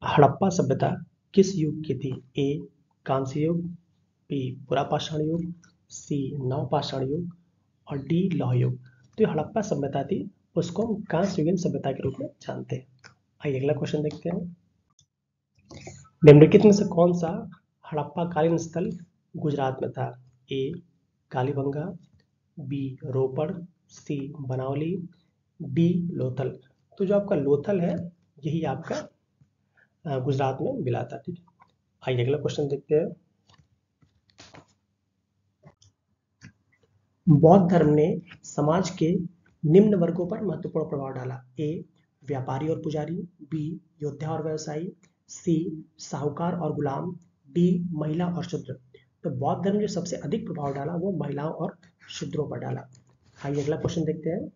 हड़प्पा सभ्यता किस युग की थी? ए कांस्य युग, बी पुरापाषाण युग, सी नवपाषाण युग और डी लौह युग। तो ये हड़प्पा सभ्यता थी, उसको हम कांस्य युगीन सभ्यता के रूप में जानते हैं। आइए अगला क्वेश्चन देखते हैं। निम्नलिखित में से कौन सा हड़प्पा कालीन स्थल गुजरात में था? ए कालीबंगा, बी रोपड़, सी बनावली, डी लोथल। तो जो आपका लोथल है यही आपका गुजरात में मिला था। ठीक है, आइए अगला क्वेश्चन देखते हैं। बौद्ध धर्म ने समाज के निम्न वर्गों पर महत्वपूर्ण प्रभाव डाला। ए व्यापारी और पुजारी, बी योद्धा और व्यवसायी, सी साहूकार और गुलाम, डी महिला और शूद्र। तो बौद्ध धर्म जो सबसे अधिक प्रभाव डाला वो महिलाओं और शूद्रों पर डाला। आइए अगला क्वेश्चन देखते हैं।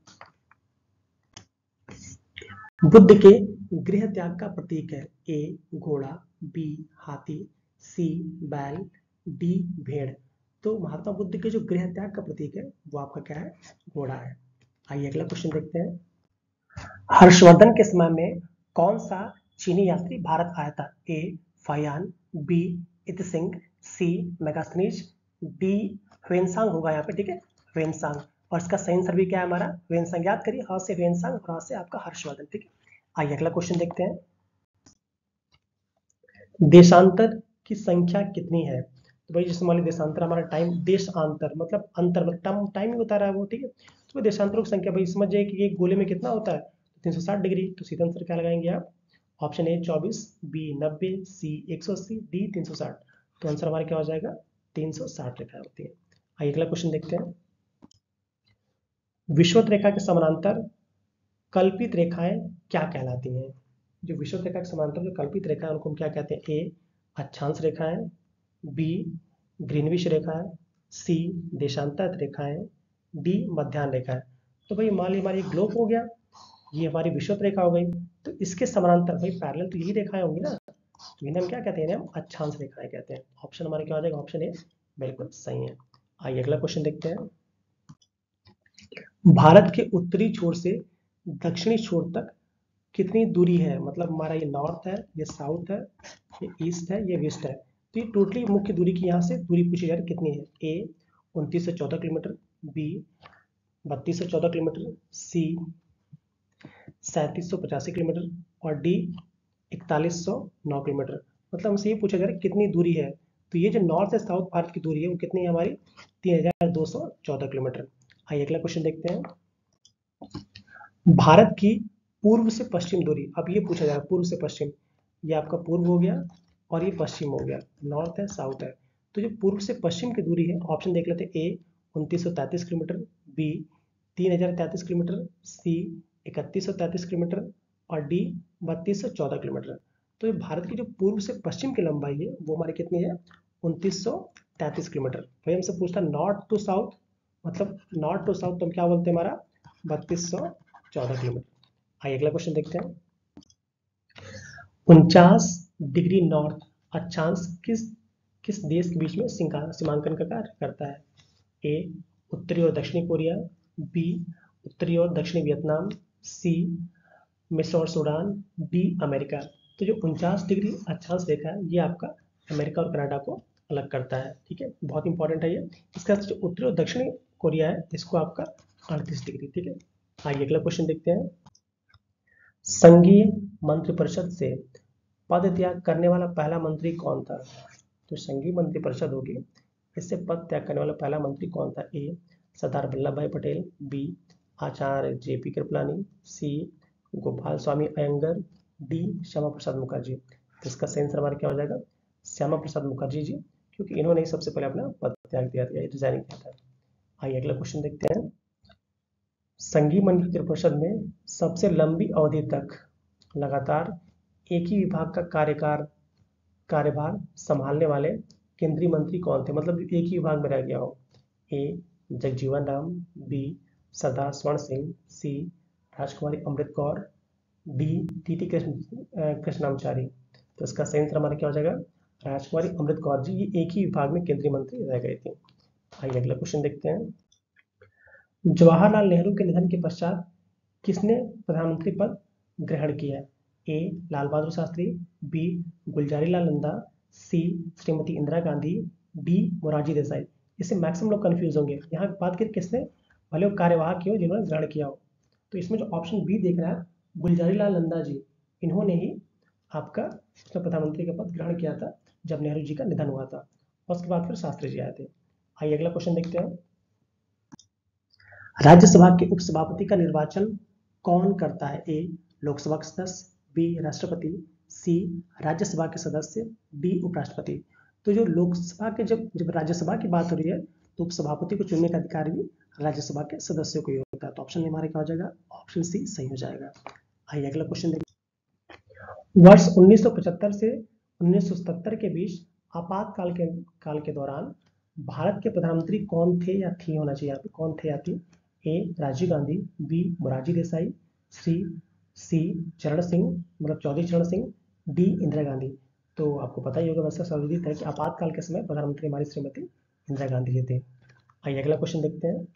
बुद्ध के गृह त्याग का प्रतीक है। ए घोड़ा, बी हाथी, सी बैल, डी भेड़। तो महात्मा बुद्ध के जो गृह त्याग का प्रतीक है वो आपका क्या है? घोड़ा है। आइए अगला क्वेश्चन देखते हैं। हर्षवर्धन के समय में कौन सा चीनी यात्री भारत आया था? ए फायान, बी इतसिंग, सी मेगास्थनीज, डी ह्वेनसांग होगा यहाँ पे। ठीक है, ह्वेनसांग। और इसका सही आंसर भी क्या है हमारा? ह्वेनसांग। याद करिए, हाँ से ह्वेनसांग और हाँ से आपका हर्षवर्धन। ठीक है, आइए अगला क्वेश्चन देखते हैं। देशांतर की संख्या कितनी है? तो भाई जैसे मान लीजिए देशांतर हमारा टाइम, देशांतर मतलब अंतर, मतलब टाइम ही बता रहा है वो। ठीक है, तो देशांतरों की संख्या भाई समझ जाइए कि एक गोले में कितना होता है? 360 डिग्री। तो सीधा आंसर क्या लगाएंगे आप? Option A 24, B 90, C 180, D 360। तो आंसर हमारा क्या हो जाएगा? 360 रेखा होती है। आइए अगला क्वेश्चन देखते हैं। विषुवत रेखा के समानांतर कल्पित रेखाएं क्या कहलाती हैं? जो विषुवत रेखा के समानांतर जो कल्पित रेखा है उनको हम क्या कहते हैं? ए अक्षांश रेखाएं, बी ग्रीनविच रेखाएं, सी देशांतर रेखाएं, डी मध्याह्न रेखाएं। तो भाई मान लीजिए हमारी ग्लोब हो गया, ये हमारी विषुवत रेखा हो गई, तो इसके समानांतर भाई पैरेलल तो यही रेखाएं होंगी ना, तो इन्हें हम क्या कहते हैं? हम अक्षांश रेखाएं कहते हैं। ऑप्शन हमारा क्या हो जाएगा? ऑप्शन ए बिल्कुल सही है। आइए अगला क्वेश्चन देखते हैं। भारत के उत्तरी छोर से दक्षिणी छोर तक कितनी दूरी है? मतलब हमारा ये नॉर्थ है, ये साउथ है, ये ईस्ट है, ये वेस्ट है। तो ये टोटली मुख्य दूरी की यहाँ से दूरी पूछी जा रही कितनी है? ए 2914 किलोमीटर, बी 3214 किलोमीटर, सी 3785 किलोमीटर और डी 4109 किलोमीटर। मतलब हमसे ये पूछा जा रहा है कितनी दूरी है। तो ये जो नॉर्थ से साउथ भारत की दूरी है वो कितनी है हमारी? 3214 किलोमीटर। आइए अगला क्वेश्चन देखते हैं। भारत की पूर्व से पश्चिम दूरी, अब ये पूछा जा रहा है पूर्व से पश्चिम। ये आपका पूर्व हो गया और ये पश्चिम हो गया, नॉर्थ है साउथ है। तो जो पूर्व से पश्चिम की दूरी है, ऑप्शन देख लेते हैं। ए 2933 किलोमीटर, बी 3033 किलोमीटर, सी 3133 किलोमीटर और डी 3214 किलोमीटर। तो ये भारत की जो पूर्व से पश्चिम की लंबाई है वो हमारी कितनी है? 2933 किलोमीटर। भाई हमसे पूछता है नॉर्थ टू साउथ, मतलब नॉर्थ टू साउथ तो हम क्या बोलते हैं? हमारा 3214 किलोमीटर। आइए अगला क्वेश्चन देखते हैं। 49 डिग्री नॉर्थ अक्षांश किस किस देश के बीच में सीमांकन का कार्य करता है? ए उत्तरी और दक्षिणी कोरिया, बी उत्तरी और दक्षिणी वियतनाम, सी मिस्र और सूडान, डी अमेरिका। तो जो 49 डिग्री अक्षांश रेखा है ये आपका अमेरिका और कनाडा को अलग करता है। ठीक है, बहुत इंपॉर्टेंट है ये। इसका जो उत्तरी और दक्षिणी कोरिया है इसको आपका 38 डिग्री। ठीक है, आइए अगला क्वेश्चन देखते हैं। संघीय मंत्रिपरिषद से पद त्याग करने वाला पहला मंत्री कौन था? तो संघीय मंत्रिपरिषद होगी, इससे पद त्याग करने वाला पहला मंत्री कौन था? ए सरदार वल्लभ भाई पटेल, बी आचार्य जेपी कृपलानी, सी गोपाल स्वामी अयंगर, डी श्यामा प्रसाद मुखर्जी। तो इसका सही आंसर हमारा क्या हो जाएगा? श्यामा प्रसाद मुखर्जी जी, क्योंकि इन्होंने सबसे पहले अपना पद त्याग दिया था, रिजाइन किया था। आइए अगला क्वेश्चन देखते हैं। संघीय मंत्रिपरिषद में सबसे लंबी अवधि तक लगातार एक ही विभाग का कार्यभार संभालने वाले केंद्रीय मंत्री कौन थे? मतलब एक ही विभाग में रह गया हो। ए जगजीवन राम, बी सरदार स्वर्ण सिंह, सी राजकुमारी अमृत कौर, डी टी कृष्णाचारी। तो इसका सही आंसर हमारा क्या हो जाएगा? राजकुमारी अमृत कौर जी, ये एक ही विभाग में केंद्रीय मंत्री रह गए थे। आइए अगला क्वेश्चन देखते हैं। जवाहरलाल नेहरू के निधन के पश्चात किसने प्रधानमंत्री पद ग्रहण किया? ए लाल बहादुर शास्त्री, बी गुलजारी लाल नंदा, सी श्रीमती इंदिरा गांधी, डी मोरारजी देसाई। इससे मैक्सिमम लोग कंफ्यूज होंगे। यहाँ बात करें किसने, भले वो कार्यवाहक ही हो जिन्होंने ग्रहण किया हो। तो इसमें जो ऑप्शन बी देख रहा है गुलजारी लाल नंदा जी, इन्होंने ही आपका प्रधानमंत्री का पद ग्रहण किया था जब नेहरू जी का निधन हुआ था। और उसके बाद फिर शास्त्री जी आए थे। आइए अगला क्वेश्चन देखते हैं। राज्यसभा के उपसभापति का निर्वाचन कौन करता है? ए लोकसभा के सदस्य, बी राष्ट्रपति, सी राज्यसभा के सदस्य, डी उपराष्ट्रपति। तो जो लोकसभा के जब राज्यसभा की बात हो रही है तो उपसभापति को चुनने का अधिकार भी राज्यसभा के सदस्यों को ही होता है। तो ऑप्शन हमारे क्या हो जाएगा? ऑप्शन सी सही हो जाएगा। आइए अगला क्वेश्चन देखिए। वर्ष 1975 से 1977 के बीच आपातकाल के दौरान भारत के प्रधानमंत्री कौन थे या थी, होना चाहिए यहाँ पे कौन थे या थी? ए राजीव गांधी, बी मोरारजी देसाई, सी चरण सिंह मतलब चौधरी चरण सिंह, डी इंदिरा गांधी। तो आपको पता ही होगा वैसे सर्वविदित है कि आपातकाल के समय प्रधानमंत्री हमारी श्रीमती इंदिरा गांधी जी थे। आइए अगला क्वेश्चन देखते हैं।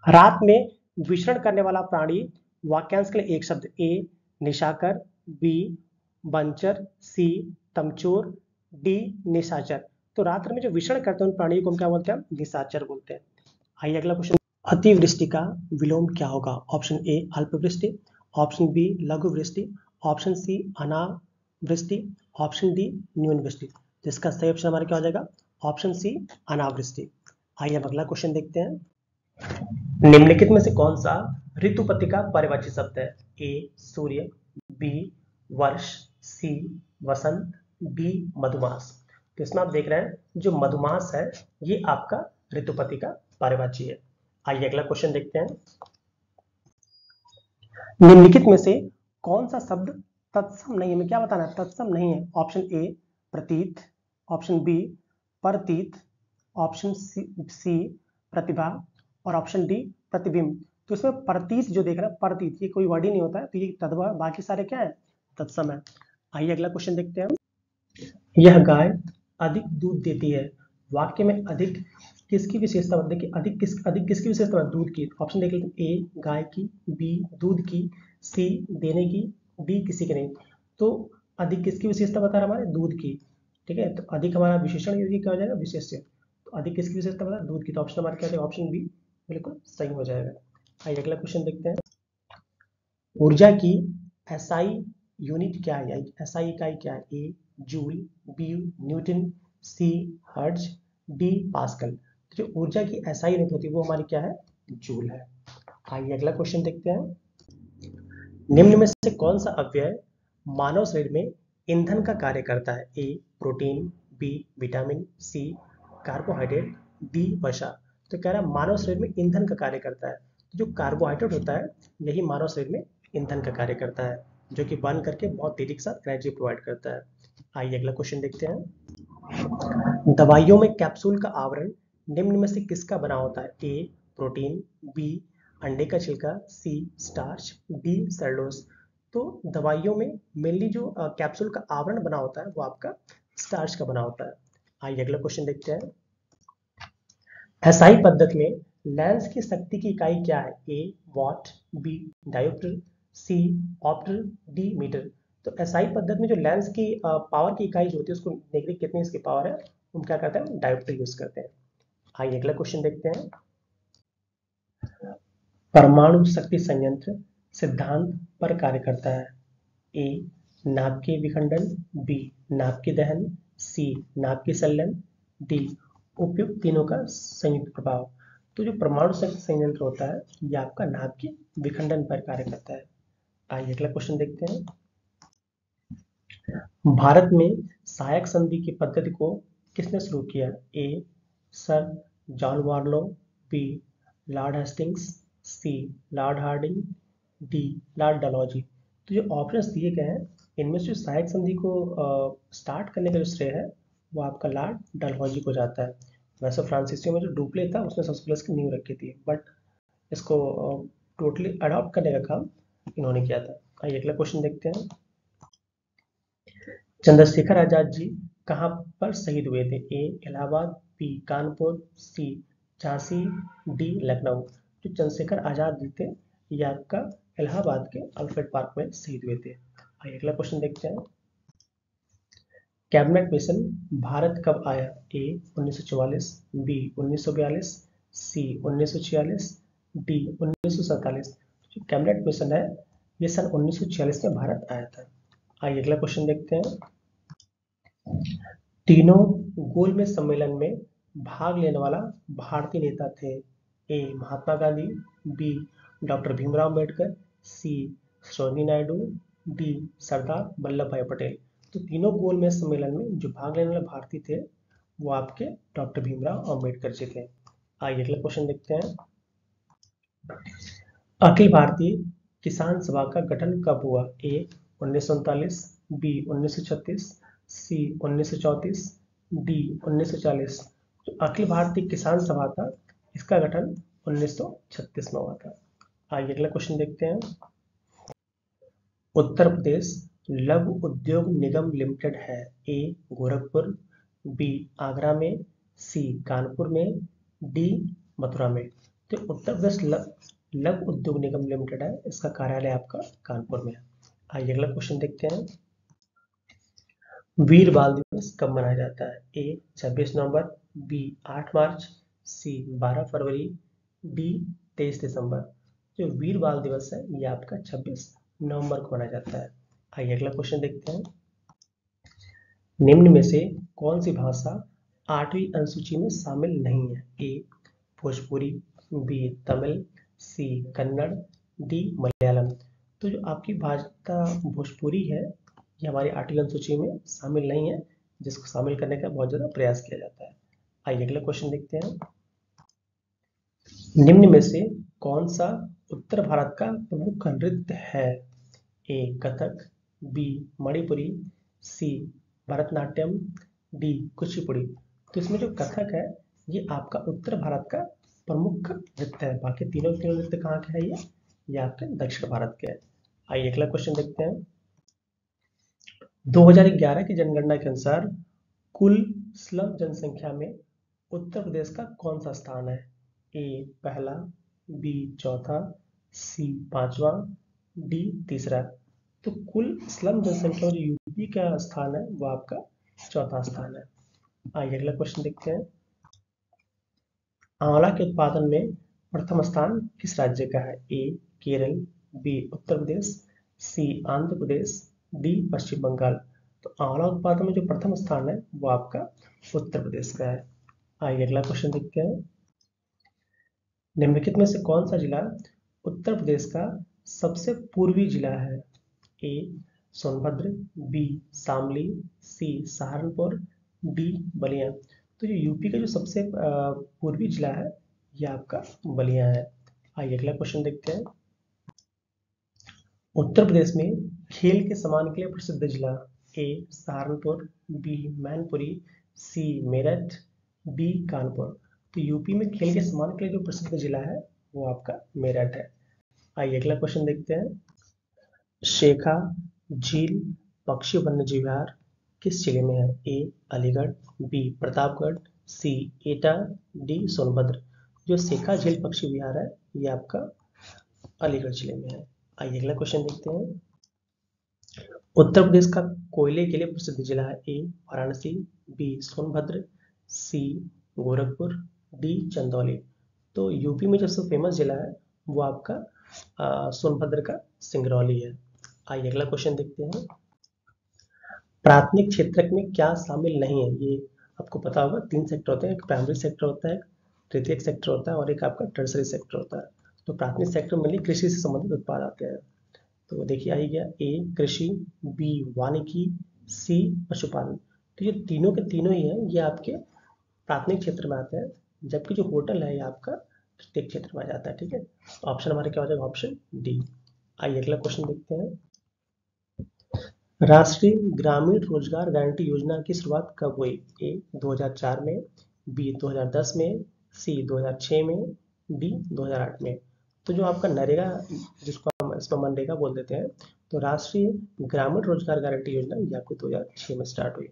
रात में विचरण करने वाला प्राणी वाक्यांश के लिए एक शब्द। ए निशाकर, बी बंचर, सी तमचोर, डी निशाचर। तो रात्र में जो विचरण करते हैं उन प्राणियों को हम क्या बोलते हैं? निशाचर बोलते हैं। आइए अगला क्वेश्चन। अतिवृष्टि का विलोम क्या होगा? ऑप्शन ए अल्पवृष्टि, ऑप्शन बी लघुवृष्टि, ऑप्शन सी अनावृष्टि, ऑप्शन डी न्यूनवृष्टि। जिसका सही ऑप्शन हमारा क्या हो जाएगा? ऑप्शन सी अनावृष्टि। आइए अब अगला क्वेश्चन देखते हैं। निम्नलिखित में से कौन सा ऋतुपति का परिवाची शब्द है? ए सूर्य, बी वर्ष, सी वसंत, डी मधुमास। तो इसमें आप देख रहे हैं जो मधुमास है ये आपका ऋतुपति का पर्यायवाची है। आइए अगला क्वेश्चन देखते हैं। निम्नलिखित में से कौन सा शब्द तत्सम नहीं है? हमें क्या बताना है? तत्सम नहीं है। ऑप्शन ए प्रतीत, ऑप्शन बी परतीत, ऑप्शन सी प्रतिभा और ऑप्शन डी प्रतिबिंब। तो इसमें प्रतीत जो देख रहा है, प्रतीत ये कोई वर्ड ही नहीं होता है, तो ये तद्भव, बाकी सारे क्या है? तत्सम है। आइए अगला क्वेश्चन देखते हैं। यह गाय अधिक दूध देती है, वाक्य में अधिक किसकी विशेषता बताइए कि अधिक किसकी विशेषता? दूध की। ऑप्शन देख लेते हैं। ए गाय की, बी दूध की, सी देने की, डी किसी की नहीं। तो अधिक किसकी विशेषता बता रहा है? हमारे दूध की। ठीक है, तो अधिक हमारा विशेषण यदि क्या हो जाएगा? विशेष्य। तो अधिक किसकी विशेषता बता? दूध की। तो ऑप्शन हमारा क्या है? ऑप्शन बी बिल्कुल सही हो जाएगा। आइए अगला क्वेश्चन देखते हैं। ऊर्जा की एसआई यूनिट क्या है? एसआई इकाई क्या है? ए जूल, बी न्यूटन, सी हर्ट्ज, डी पास्कल। जो ऊर्जा की एसआई यूनिट होती है वो हमारी क्या है? जूल है। आइए अगला क्वेश्चन देखते हैं। निम्न में से कौन सा अवयव मानव शरीर में ईंधन का कार्य करता है? ए प्रोटीन, बी विटामिन, सी कार्बोहाइड्रेट, डी वसा। तो कह रहा है मानव शरीर में ईंधन का कार्य करता है। जो कार्बोहाइड्रेट होता है यही मानव शरीर में ईंधन का कार्य करता है, जो कि बर्न करके बहुत तेजी के साथ एनर्जी प्रोवाइड करता है। आइए अगला क्वेश्चन देखते हैं। दवाइयों में कैप्सूल का आवरण निम्न में से किसका बना होता है? ए प्रोटीन, बी अंडे का छिलका, सी स्टार्च, डी सेलुलोज। तो दवाइयों में मेनली जो कैप्सूल का आवरण बना होता है वो आपका स्टार्च का बना होता है। आइए अगला क्वेश्चन देखते हैं। एसआई पद्धति में लेंस की शक्ति की इकाई क्या है? A watt, B diopter, C ऑप्टर, डी मीटर। तो एसआई पद्धति में जो लेंस की पावर की इकाई जो होती है उसको देखने कितनी इसकी पावर है हम क्या करते हैं? डायोप्टर यूज करते हैं। आइए अगला क्वेश्चन देखते हैं। परमाणु शक्ति संयंत्र सिद्धांत पर कार्य करता है। ए नाभिक के विखंडन, बी नाभिक के दहन, सी नाभिक के संलयन, डी उपयुक्त तीनों का संयुक्त प्रभाव। तो जो परमाणु शक्ति संयंत्र होता है ये आपका नाभिक के विखंडन पर कार्य करता है। आइए अगला क्वेश्चन देखते हैं। भारत में सहायक संधि की पद्धति को किसने शुरू किया? A sir John Barlow, B lord Hastings, C lord Hardinge, D lord Dalhousie. तो जो ऑप्शंस दिए गए हैं इनमें से सहायक संधि को स्टार्ट करने का जो श्रेय है वो आपका लॉर्ड डलहौजी को जाता है। वैसे फ्रांसीसियो में जो डुप्ले था उसने सबसे पहले इसकी नींव रखी थी, बट इसको टोटली अडॉप्ट करने का काम इन्होंने किया था। आइए अगला क्वेश्चन देखते हैं। चंद्रशेखर आजाद जी कहाँ पर शहीद हुए थे? ए इलाहाबाद, बी कानपुर, सी झांसी, डी लखनऊ। जो चंद्रशेखर आजाद जी थे ये आपका इलाहाबाद के अल्फ्रेड पार्क में शहीद हुए थे। आइए अगला क्वेश्चन देखते हैं। कैबिनेट मिशन भारत कब आया? ए 1944, बी 1942, सी 1946, डी 1947। जो कैबिनेट मिशन है ये सन 1946 में भारत आया था। आइए अगला क्वेश्चन देखते हैं। तीनों गोलमेज सम्मेलन में भाग लेने वाला भारतीय नेता थे? ए महात्मा गांधी, बी डॉक्टर भीमराव अम्बेडकर, सी सरोजिनी नायडू, डी सरदार वल्लभ भाई पटेल। तो तीनों गोलमेज सम्मेलन में जो भाग लेने वाले भारतीय थे वो आपके डॉक्टर भीमराव अम्बेडकर जी थे। आइए अगला क्वेश्चन देखते हैं। अखिल भारतीय किसान सभा का गठन कब हुआ? ए 1939, बी 1936, सी 1934, डी 1940। जो अखिल भारतीय किसान सभा था इसका गठन 1936 में हुआ था। आइए अगला क्वेश्चन देखते हैं। उत्तर प्रदेश लघु उद्योग निगम लिमिटेड है? ए गोरखपुर, बी आगरा में, सी कानपुर में, डी मथुरा में। तो उत्तर प्रदेश लघु उद्योग निगम लिमिटेड है, इसका कार्यालय आपका कानपुर में है। आइए अगला क्वेश्चन देखते हैं। वीर बाल दिवस कब मनाया जाता है? ए 26 नवंबर, बी 8 मार्च, सी 12 फरवरी, डी 23 दिसंबर। जो वीर बाल दिवस है ये आपका 26 नवंबर को मनाया जाता है। आइए अगला क्वेश्चन देखते हैं। निम्न में से कौन सी भाषा 8वीं अनुसूची में शामिल नहीं है? ए भोजपुरी, बी तमिल, सी कन्नड़, डी मलयालम। तो जो आपकी भाषा भोजपुरी है ये हमारी 8वीं अनुसूची में शामिल नहीं है, जिसको शामिल करने का बहुत ज़्यादा प्रयास किया जाता है। आइए अगला क्वेश्चन देखते हैं। निम्न में से कौन सा उत्तर भारत का प्रमुख नृत्य है? ए कथक, बी मणिपुरी, सी भरतनाट्यम, डी कुचिपुड़ी। तो इसमें जो कथक है ये आपका उत्तर भारत का प्रमुख नृत्य है। बाकी तीनों नृत्य कहाँ के है? ये आपके दक्षिण भारत के हैं। आइए अगला क्वेश्चन देखते हैं। 2011 की जनगणना के अनुसार कुल स्लम जनसंख्या में उत्तर प्रदेश का कौन सा स्थान है? ए पहला, बी चौथा, सी पांचवा, डी तीसरा। तो कुल स्लम जनसंख्या में जो यूपी का स्थान है वो आपका चौथा स्थान है। आइए अगला क्वेश्चन देखते हैं। आंवला के उत्पादन में प्रथम स्थान किस राज्य का है? ए केरल, बी उत्तर प्रदेश, सी आंध्र प्रदेश, डी पश्चिम बंगाल। तो आंवला उत्पादन में जो प्रथम स्थान है वो आपका उत्तर प्रदेश का है। आइए अगला क्वेश्चन देखते हैं। निम्नलिखित में से कौन सा जिला उत्तर प्रदेश का सबसे पूर्वी जिला है? ए सोनभद्र, बी शामली, सी सहारनपुर, डी बलिया। तो जो यूपी का जो सबसे पूर्वी जिला है ये आपका बलिया है। आइए अगला क्वेश्चन देखते हैं। उत्तर प्रदेश में खेल के सम्मान के लिए प्रसिद्ध जिला? ए सहारनपुर, बी मैनपुरी, सी मेरठ, डी कानपुर। तो यूपी में खेल के सम्मान के लिए जो प्रसिद्ध जिला है वो आपका मेरठ है। आइए अगला क्वेश्चन देखते हैं। शेखा झील पक्षी वन्यजीव विहार किस जिले में है? ए अलीगढ़, बी प्रतापगढ़, सी एटा, डी सोनभद्र। जो शेखा झील पक्षी विहार है ये आपका अलीगढ़ जिले में है। आइए अगला क्वेश्चन देखते हैं। उत्तर प्रदेश का कोयले के लिए प्रसिद्ध जिला है? ए वाराणसी, बी सोनभद्र, सी गोरखपुर, डी चंदौली। तो यूपी में जो सबसे फेमस जिला है वो आपका सोनभद्र का सिंगरौली है। आइए अगला क्वेश्चन देखते हैं। प्राथमिक क्षेत्र में क्या शामिल नहीं है? ये आपको पता होगा 3 सेक्टर होते हैं, एक प्राइमरी सेक्टर होता है, तृतीयक सेक्टर होता है और एक आपका टर्सरी सेक्टर होता है। तो प्राथमिक सेक्टर में कृषि से संबंधित उत्पाद आते हैं। तो देखिए आई गया ए कृषि, बी वानिकी, सी पशुपालन। तो ये तीनों के तीनों ही हैं ये आपके प्राथमिक क्षेत्र में आते हैं, जबकि जो होटल है ये आपका तृतीयक क्षेत्र में आ जाता है। ठीक है, ऑप्शन हमारे क्या हो जाएगा? Option D. आइए अगला क्वेश्चन देखते हैं। राष्ट्रीय ग्रामीण रोजगार गारंटी योजना की शुरुआत कब हुई? ए 2004 में, बी 2010 में, सी 2006 में, डी 2008 में। तो जो आपका नरेगा, जिसको हम इसमें मनरेगा बोल देते हैं, तो राष्ट्रीय ग्रामीण रोजगार गारंटी योजना ये आपको 2006 में स्टार्ट हुई।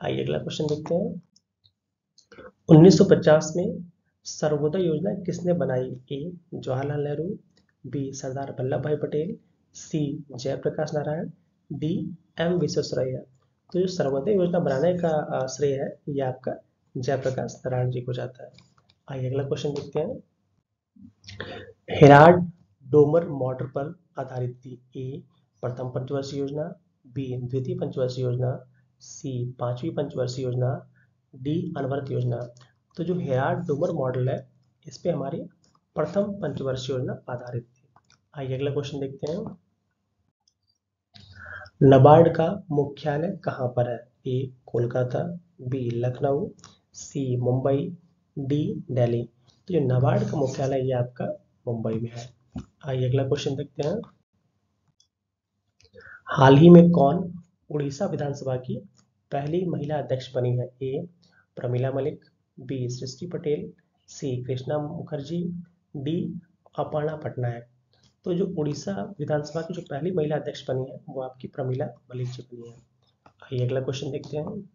आइए अगला क्वेश्चन देखते हैं। 1950 में सर्वोदय योजना किसने बनाई? ए जवाहरलाल नेहरू, बी सरदार वल्लभ भाई पटेल, सी जयप्रकाश नारायण, डी एम विश्वेश्वरैया। तो जो सर्वोदय योजना बनाने का श्रेय है ये आपका जयप्रकाश नारायण जी को जाता है। आइए अगला क्वेश्चन देखते हैं। हेराल्ड डोमर मॉडल पर आधारित थी। ए प्रथम पंचवर्षीय योजना, बी द्वितीय पंचवर्षीय योजना, सी पांचवी पंचवर्षीय योजना, डी अनवरत योजना। तो जो हेराल्ड डोमर मॉडल है इस पे हमारी प्रथम पंचवर्षीय योजना आधारित थी। आइए अगला क्वेश्चन देखते हैं। नाबार्ड का मुख्यालय कहाँ पर है? ए कोलकाता, बी लखनऊ, सी मुंबई, डी दिल्ली। तो जो नाबार्ड का मुख्यालय ये आपका मुंबई में है। आइए अगला क्वेश्चन देखते हैं। हाल ही में कौन उड़ीसा विधानसभा की पहली महिला अध्यक्ष बनी है? ए प्रमिला मलिक, बी सृष्टि पटेल, सी कृष्णा मुखर्जी, डी अपर्णा पटनायक। तो जो उड़ीसा विधानसभा की जो पहली महिला अध्यक्ष बनी है वो आपकी प्रमिला मलिक जी बनी है। आइए अगला क्वेश्चन देखते हैं।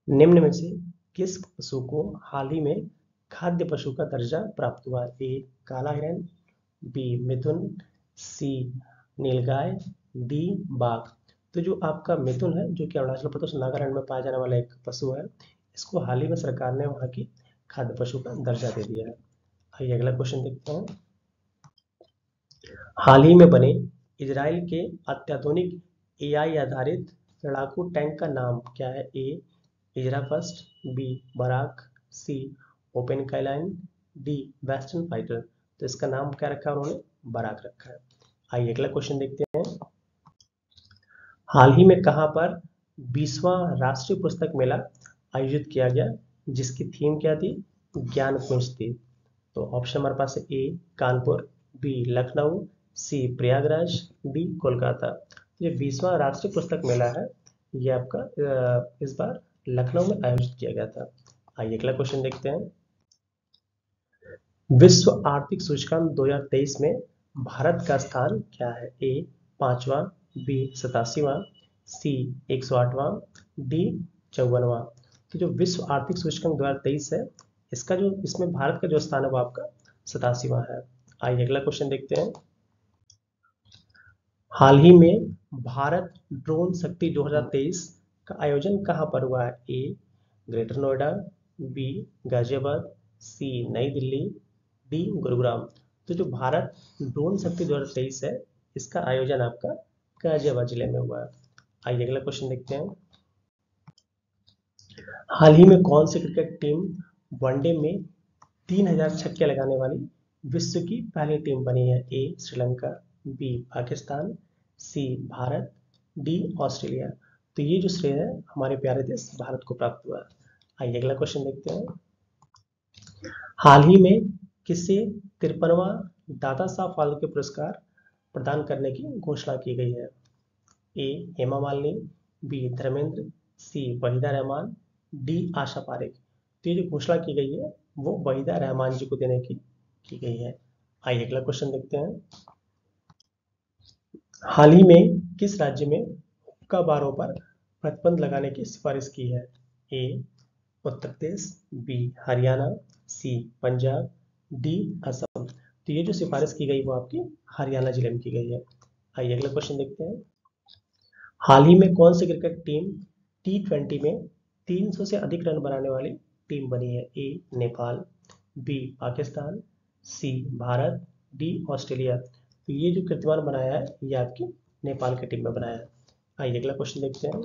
निम्न में से किस पशु को हाल ही में खाद्य पशु का दर्जा प्राप्त हुआ? ए काला हिरण, बी मिथुन, सी नीलगाय, डी बाघ। तो जो आपका मिथुन है जो कि अरुणाचल प्रदेश नागालैंड में पाया जाने वाला एक पशु है, इसको हाल ही में सरकार ने वहां की खाद्य पशु का दर्जा दे दिया है। आइए अगला क्वेश्चन देखते हैं। हाल ही में बने इजराइल के अत्याधुनिक एआई आधारित लड़ाकू टैंक का नाम क्या है? ए इजरा फर्स्ट, बी बराक, सी ओपन काइलाइन, डी वेस्टर्न फाइटर। तो इसका नाम क्या रखा है उन्होंने? बराक रखा है। आइए अगला क्वेश्चन देखते हैं। हाल ही में कहां पर 20वां राष्ट्रीय पुस्तक मेला आयोजित किया गया जिसकी थीम क्या थी? ज्ञान कुंज थी। तो ऑप्शन हमारे पास है ए कानपुर, बी लखनऊ, सी प्रयागराज, डी कोलकाता। ये 20वां राष्ट्रीय पुस्तक मेला है ये आपका इस बार लखनऊ में आयोजित किया गया था। आइए अगला क्वेश्चन देखते हैं। विश्व आर्थिक सूचकांक 2023 में भारत का स्थान क्या है? ए 5वां, बी 87वां, सी 108वां, डी 54वां। तो जो विश्व आर्थिक सूचकांक 2023 है इसका जो इसमें भारत का जो स्थान है वो आपका 87वां है। आइए अगला क्वेश्चन देखते हैं। हाल ही में भारत ड्रोन शक्ति 2023 का आयोजन कहां पर हुआ है? ए ग्रेटर नोएडा, बी गाजियाबाद, सी नई दिल्ली, डी गुरुग्राम। तो जो भारत ड्रोन शक्ति 2023 है इसका आयोजन आपका गाजियाबाद जिले में हुआ है। आइए अगला क्वेश्चन देखते हैं। हाल ही में कौन सी क्रिकेट टीम वनडे में 3000 छक्के लगाने वाली विश्व की पहली टीम बनी है? ए श्रीलंका, बी पाकिस्तान, सी भारत, डी ऑस्ट्रेलिया। तो ये जो श्रेय है हमारे प्यारे देश भारत को प्राप्त हुआ है। आइए अगला क्वेश्चन देखते हैं। हाल ही में किसे 53वां दादा साहब फाल्के पुरस्कार प्रदान करने की घोषणा की गई है? ए हेमा मालिनी, बी धर्मेंद्र, सी वहीदा रहमान, डी आशा पारेख। तो ये जो घोषणा की गई है वो वहीदा रहमान जी को देने की गई है। आइए अगला क्वेश्चन देखते हैं। हाल ही में किस राज्य में हुक्का बारों पर प्रतिबंध लगाने की सिफारिश की है? ए उत्तर प्रदेश, बी हरियाणा, सी पंजाब, डी असम। तो ये जो सिफारिश की गई वो आपकी हरियाणा जिले में की गई है। आइए अगला क्वेश्चन देखते हैं। हाल ही में कौन सी क्रिकेट टीम T20 में 300 से अधिक रन बनाने वाली टीम बनी है? ए नेपाल, बी पाकिस्तान, सी भारत, डी ऑस्ट्रेलिया। तो ये जो कीर्तिमान बनाया है ये आपकी नेपाल की टीम में बनाया है। आइए अगला क्वेश्चन देखते हैं।